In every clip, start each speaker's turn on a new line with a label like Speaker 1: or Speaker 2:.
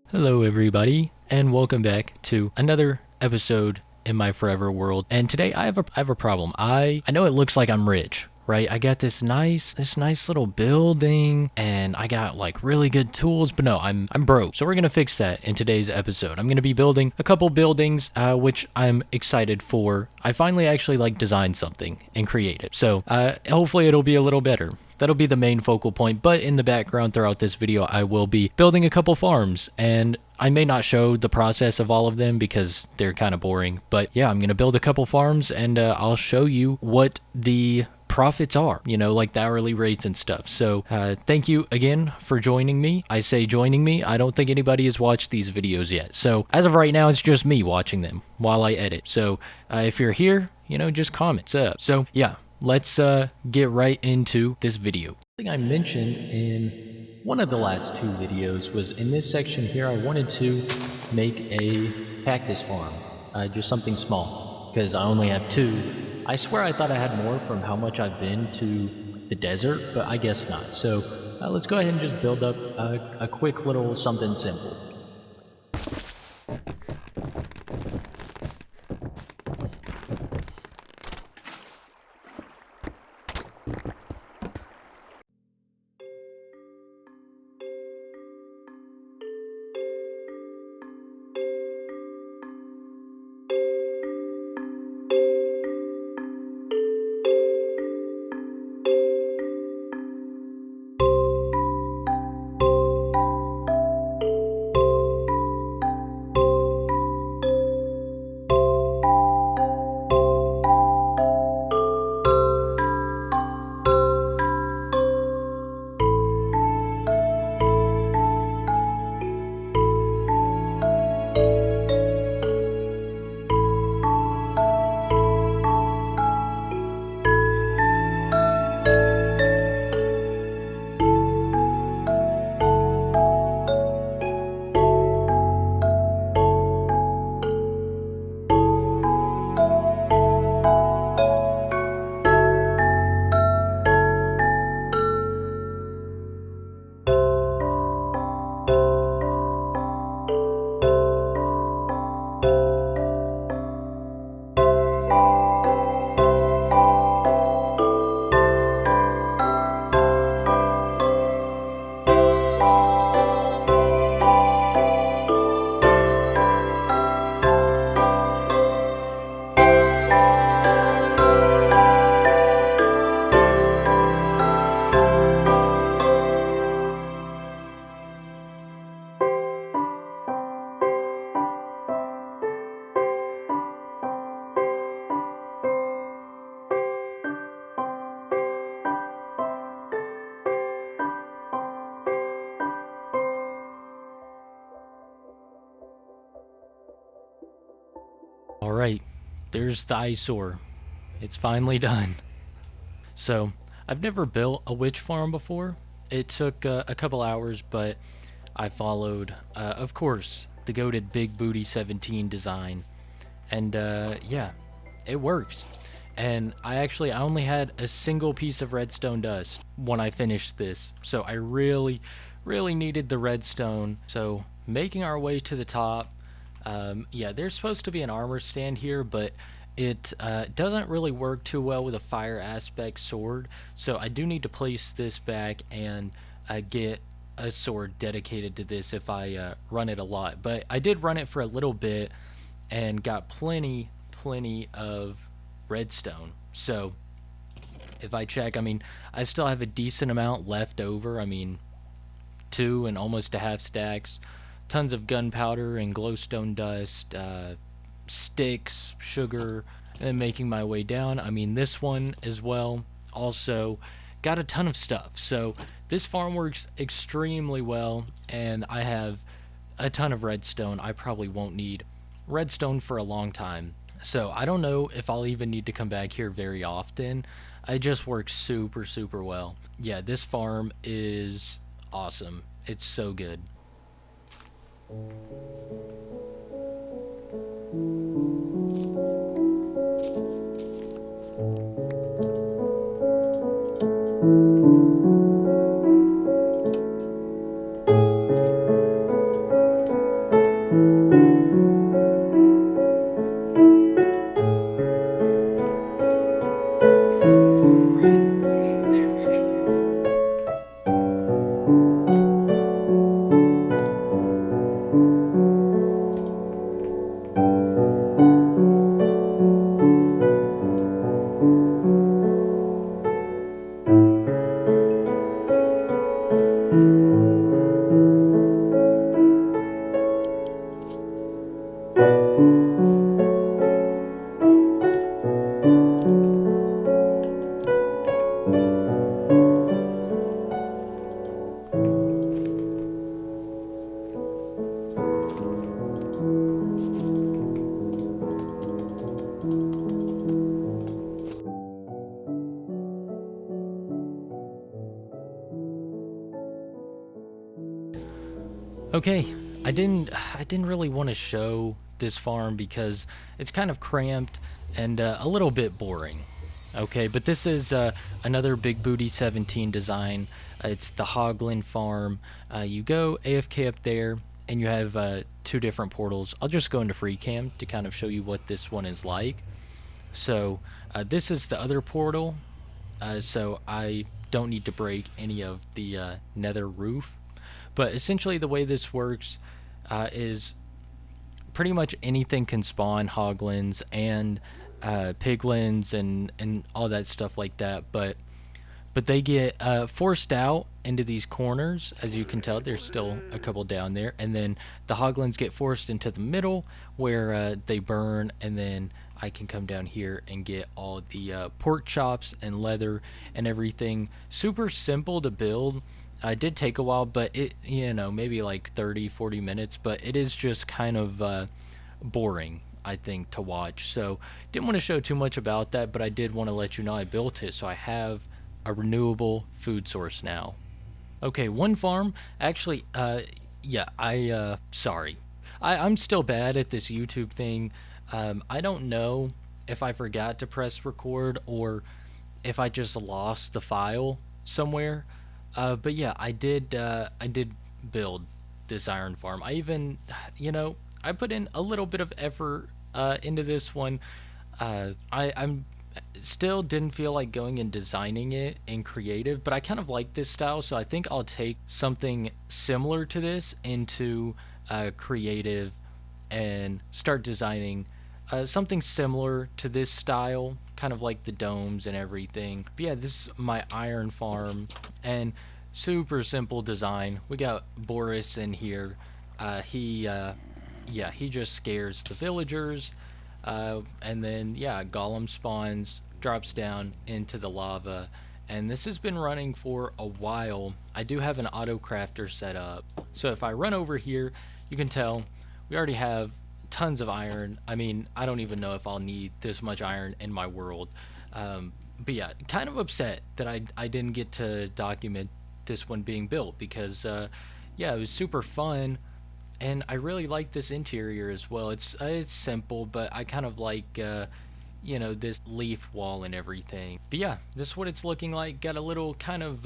Speaker 1: Hello everybody, and welcome back to another episode in my forever world. And today I have a problem. I know it looks like I'm rich, right? I got this nice little building, and I got like really good tools, but no, I'm broke. So we're gonna fix that in today's episode. I'm gonna be building a couple buildings, which I'm excited for. I finally actually like designed something and create it. So hopefully it'll be a little better. That'll be the main focal point, but in the background throughout this video, I will be building a couple farms, and I may not show the process of all of them because they're kind of boring, but yeah, I'm going to build a couple farms, and I'll show you what the profits are, like the hourly rates and stuff. So thank you again for joining me. I say joining me. I don't think anybody has watched these videos yet. So as of right now, it's just me watching them while I edit. So if you're here, just comment up. So yeah. Let's get right into this video. Something I mentioned in one of the last two videos was in this section here, I wanted to make a cactus farm, just something small, because I only have two. I swear I thought I had more from how much I've been to the desert, but I guess not. So let's go ahead and just build up a quick little something simple. Alright, there's the eyesore. It's finally done. So, I've never built a witch farm before. It took a couple hours, but I followed, of course, the goated Big Booty 17 design. And yeah, it works. And I only had a single piece of redstone dust when I finished this. So I really needed the redstone. So making our way to the top. Yeah, there's supposed to be an armor stand here, but it doesn't really work too well with a fire aspect sword. So I do need to place this back and get a sword dedicated to this if I run it a lot. But I did run it for a little bit and got plenty of redstone. So if I check, I mean, I still have a decent amount left over. I mean, 2 and almost a half stacks. Tons of gunpowder and glowstone dust, sticks, sugar, and then making my way down. I mean, this one as well. Also, got a ton of stuff. So this farm works extremely well, and I have a ton of redstone. I probably won't need redstone for a long time. So I don't know if I'll even need to come back here very often. It just works super, super well. Yeah, this farm is awesome. It's so good. Okay, I didn't really want to show this farm because it's kind of cramped and a little bit boring. Okay, but this is another Big Booty 17 design. It's the Hoglin farm. You go AFK up there, and you have two different portals. I'll just go into free cam to kind of show you what this one is like. So this is the other portal. So I don't need to break any of the nether roof. But essentially, the way this works is pretty much anything can spawn hoglins and piglins and all that stuff like that. But they get forced out into these corners. As you can tell, there's still a couple down there. And then the hoglins get forced into the middle where they burn. And then I can come down here and get all the pork chops and leather and everything. Super simple to build. It did take a while, but it, maybe like 30-40 minutes, but it is just kind of boring, I think, to watch. So didn't want to show too much about that, but I did want to let you know I built it, so I have a renewable food source now. Okay, one farm, actually, sorry. I'm still bad at this YouTube thing. I don't know if I forgot to press record or if I just lost the file somewhere. But yeah, I did build this iron farm. I even, I put in a little bit of effort into this one. I'm still didn't feel like going and designing it in creative, but I kind of like this style, so I think I'll take something similar to this into creative and start designing something similar to this style, kind of like the domes and everything. But yeah, this is my iron farm, and super simple design. We got Boris in here. He just scares the villagers. And then, yeah, Golem spawns, drops down into the lava. And this has been running for a while. I do have an auto crafter set up. So if I run over here, you can tell we already have tons of iron. I mean, I don't even know if I'll need this much iron in my world. But yeah, kind of upset that I didn't get to document this one being built because, yeah, it was super fun. And I really like this interior as well. It's simple, but I kind of like, this leaf wall and everything. But yeah, this is what it's looking like. Got a little kind of,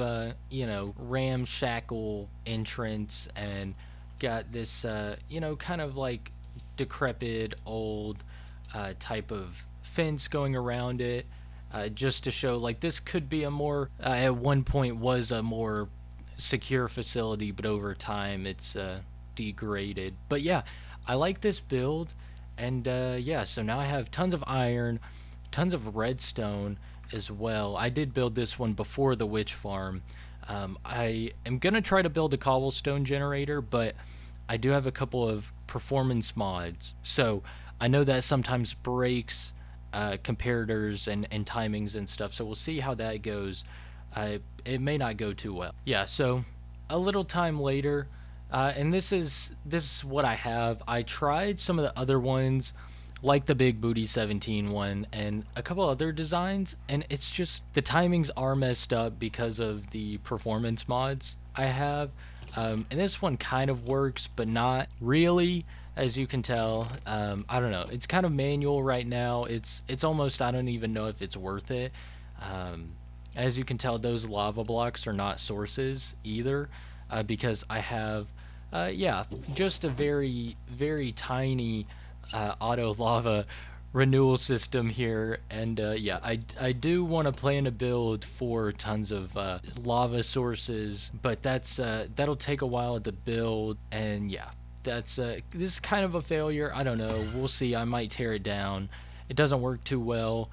Speaker 1: ramshackle entrance and got this, kind of like decrepit old type of fence going around it. Just to show like this could be a more, at one point was a more secure facility, but over time it's degraded. But yeah, I like this build, and yeah, so now I have tons of iron, tons of redstone as well. I did build this one before the witch farm. I am gonna try to build a cobblestone generator, but I do have a couple of performance mods, so I know that sometimes breaks comparators and timings and stuff, so we'll see how that goes. It may not go too well. Yeah, so a little time later, and this is what I have. I tried some of the other ones like the Big Booty 17 one and a couple other designs, and it's just the timings are messed up because of the performance mods I have. And this one kind of works, but not really, as you can tell. I don't know. It's kind of manual right now. It's almost, I don't even know if it's worth it. Um, as you can tell, those lava blocks are not sources either, because I have, yeah, just a very tiny auto lava renewal system here, and yeah, I do want to plan a build for tons of lava sources, but that'll take a while to build, and yeah, that's this is kind of a failure. I don't know, we'll see. I might tear it down. It doesn't work too well.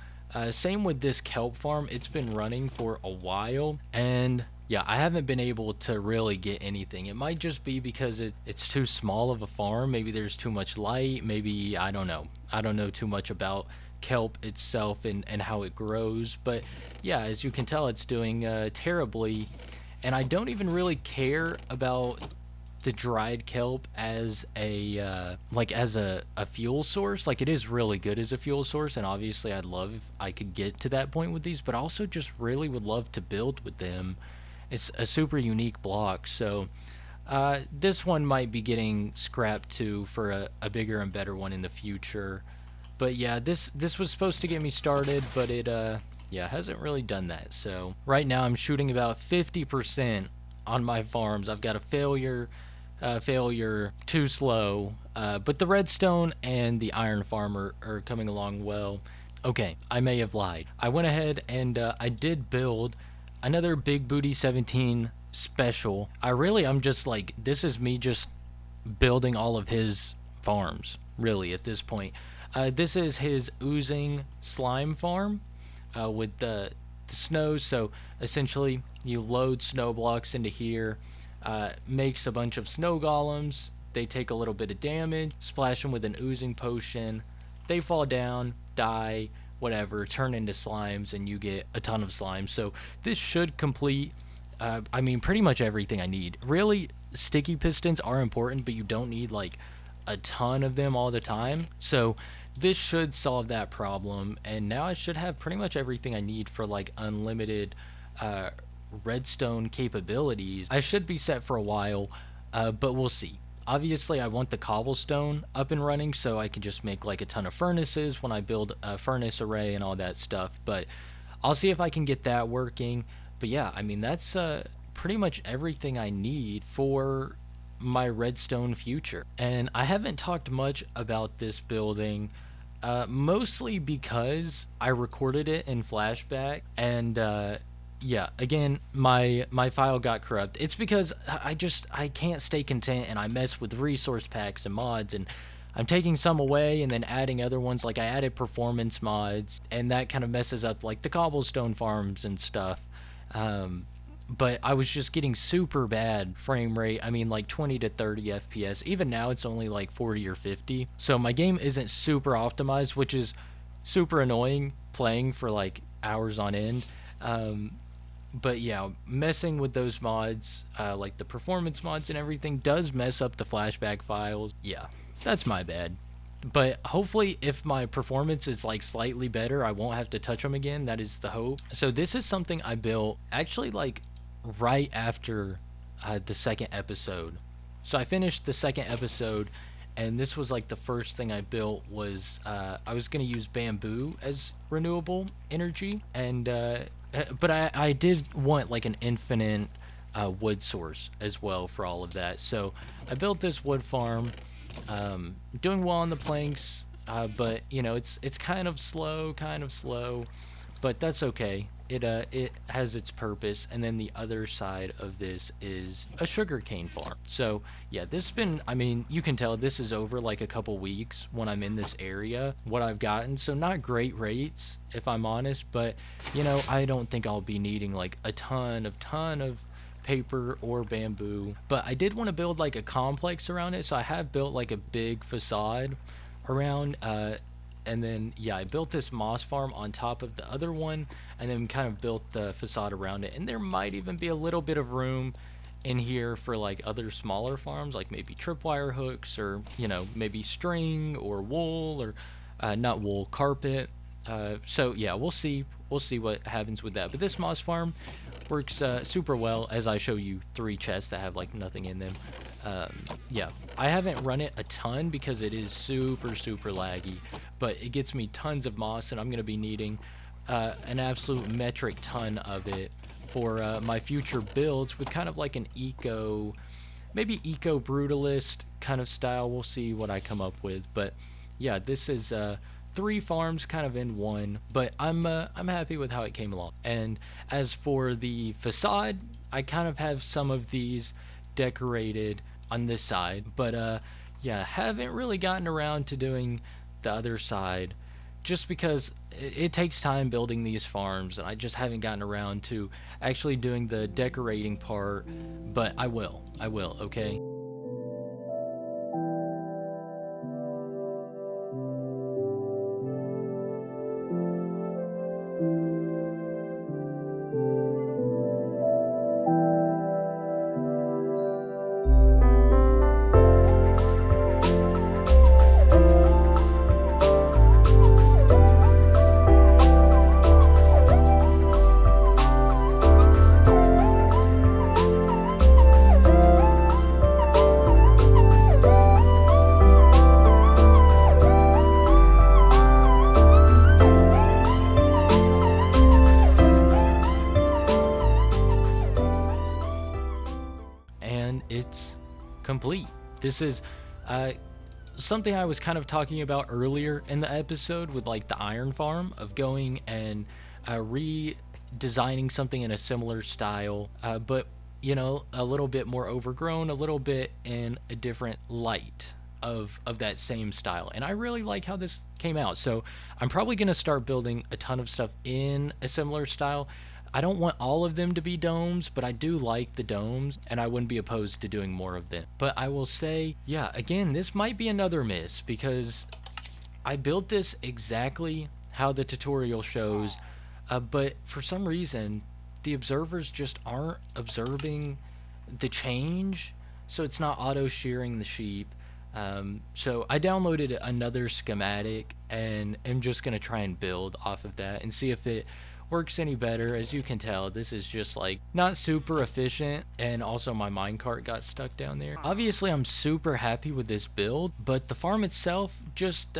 Speaker 1: Same with this kelp farm. It's been running for a while, and yeah, I haven't been able to really get anything. It might just be because it's too small of a farm. Maybe there's too much light. Maybe, I don't know. I don't know too much about kelp itself and how it grows. But yeah, as you can tell, it's doing terribly. And I don't even really care about the dried kelp as a like as a fuel source. Like, it is really good as a fuel source, and obviously I'd love if I could get to that point with these, but I also just really would love to build with them. It's a super unique block, so this one might be getting scrapped too for a bigger and better one in the future. But yeah, this was supposed to get me started, but it yeah, hasn't really done that. So right now I'm shooting about 50% on my farms. I've got a failure too slow, but the redstone and the iron farmer are coming along well. Okay, I may have lied. I went ahead and I did build another Big Booty 17 special. I'm just like, this is me just building all of his farms, really, at this point. This is his oozing slime farm with the snow. So essentially, you load snow blocks into here, makes a bunch of snow golems. They take a little bit of damage, splash them with an oozing potion. They fall down, die, whatever, turn into slimes, and you get a ton of slimes. So this should complete, I mean, pretty much everything I need. Really, sticky pistons are important, but you don't need like a ton of them all the time. So this should solve that problem, and now I should have pretty much everything I need for like unlimited redstone capabilities. I should be set for a while, but we'll see. Obviously, I want the cobblestone up and running so I can just make like a ton of furnaces when I build a furnace array and all that stuff. But I'll see if I can get that working. But yeah, I mean, that's pretty much everything I need for my redstone future. And I haven't talked much about this building, mostly because I recorded it in flashback, and yeah, again, my file got corrupt. It's because I can't stay content, and I mess with resource packs and mods, and I'm taking some away and then adding other ones. Like, I added performance mods, and that kind of messes up like the cobblestone farms and stuff. But I was just getting super bad frame rate. I mean, like 20 to 30 FPS. Even now it's only like 40 or 50. So my game isn't super optimized, which is super annoying playing for like hours on end. But yeah, messing with those mods, like the performance mods and everything, does mess up the flashback files. Yeah, that's my bad. But hopefully, if my performance is like slightly better, I won't have to touch them again. That is the hope. So this is something I built actually like right after the second episode. So I finished the second episode, and this was like the first thing I built was I was gonna use bamboo as renewable energy, and but I did want like an infinite wood source as well for all of that. So I built this wood farm, doing well on the planks, but you know, it's kind of slow, but that's okay. It has its purpose. And then the other side of this is a sugarcane farm. So yeah, this has been, I mean, you can tell this is over like a couple weeks when I'm in this area, what I've gotten. So not great rates, if I'm honest, but you know, I don't think I'll be needing like a ton of paper or bamboo. But I did want to build like a complex around it, so I have built like a big facade around, and then yeah, I built this moss farm on top of the other one, and then kind of built the facade around it. And there might even be a little bit of room in here for like other smaller farms, like maybe tripwire hooks, or you know, maybe string or wool, or not wool, carpet. So yeah, we'll see what happens with that. But this moss farm works super well, as I show you 3 chests that have like nothing in them. Yeah, I haven't run it a ton because it is super laggy, but it gets me tons of moss, and I'm gonna be needing an absolute metric ton of it for my future builds with kind of like an maybe eco brutalist kind of style. We'll see what I come up with, but yeah, this is 3 farms kind of in one, but I'm happy with how it came along. And as for the facade, I kind of have some of these decorated on this side, but yeah, haven't really gotten around to doing the other side just because it takes time building these farms, and I just haven't gotten around to actually doing the decorating part, but I will, okay? And it's complete. This is something I was kind of talking about earlier in the episode with like the iron farm, of going and redesigning something in a similar style, but you know, a little bit more overgrown, a little bit in a different light of that same style. And I really like how this came out, so I'm probably going to start building a ton of stuff in a similar style. I don't want all of them to be domes, but I do like the domes, and I wouldn't be opposed to doing more of them. But I will say, yeah, again, this might be another miss, because I built this exactly how the tutorial shows, but for some reason, the observers just aren't observing the change, so it's not auto-shearing the sheep. So I downloaded another schematic, and I'm just going to try and build off of that and see if it works any better. As you can tell, this is just like not super efficient, and also my minecart got stuck down there. Obviously I'm super happy with this build, but the farm itself just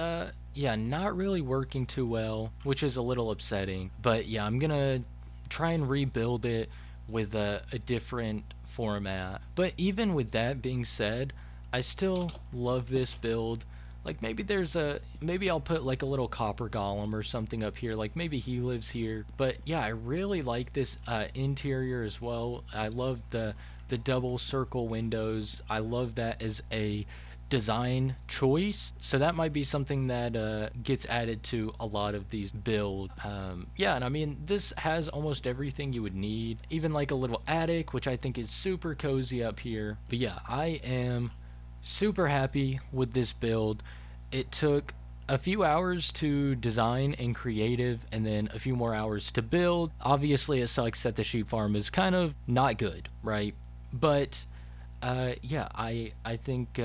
Speaker 1: yeah, not really working too well, which is a little upsetting. But yeah, I'm gonna try and rebuild it with a different format. But even with that being said, I still love this build. Like maybe I'll put like a little copper golem or something up here, like maybe he lives here. But yeah, I really like this interior as well. I love the double circle windows. I love that as a design choice, so that might be something that gets added to a lot of these builds. Yeah, and I mean, this has almost everything you would need, even like a little attic, which I think is super cozy up here. But yeah, I am super happy with this build. It took a few hours to design and creative, and then a few more hours to build. Obviously it sucks that the sheep farm is kind of not good, right? But yeah, I think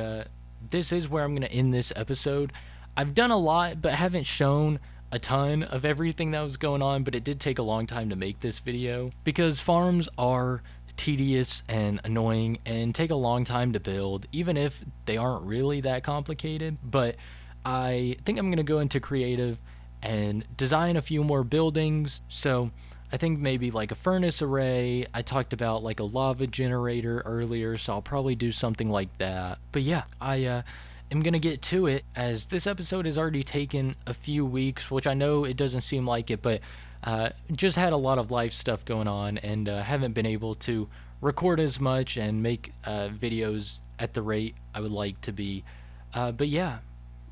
Speaker 1: this is where I'm gonna end this episode. I've done a lot but haven't shown a ton of everything that was going on, but it did take a long time to make this video because farms are tedious and annoying and take a long time to build, even if they aren't really that complicated. But I think I'm gonna go into creative and design a few more buildings. So I think maybe like a furnace array. I talked about like a lava generator earlier, so I'll probably do something like that. But yeah, I am gonna get to it, as this episode has already taken a few weeks, which I know it doesn't seem like it, but just had a lot of life stuff going on, and haven't been able to record as much and make videos at the rate I would like to be. But yeah,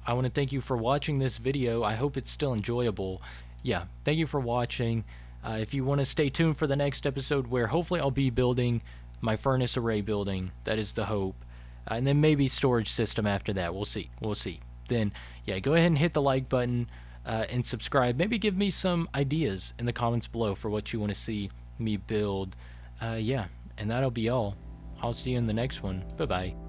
Speaker 1: I want to thank you for watching this video. I hope it's still enjoyable. Yeah, thank you for watching. If you want to stay tuned for the next episode, where hopefully I'll be building my furnace array building, that is the hope, and then maybe storage system after that. We'll see. Then yeah, go ahead and hit the like button and subscribe. Maybe give me some ideas in the comments below for what you want to see me build. Yeah, and that'll be all. I'll see you in the next one. Bye bye.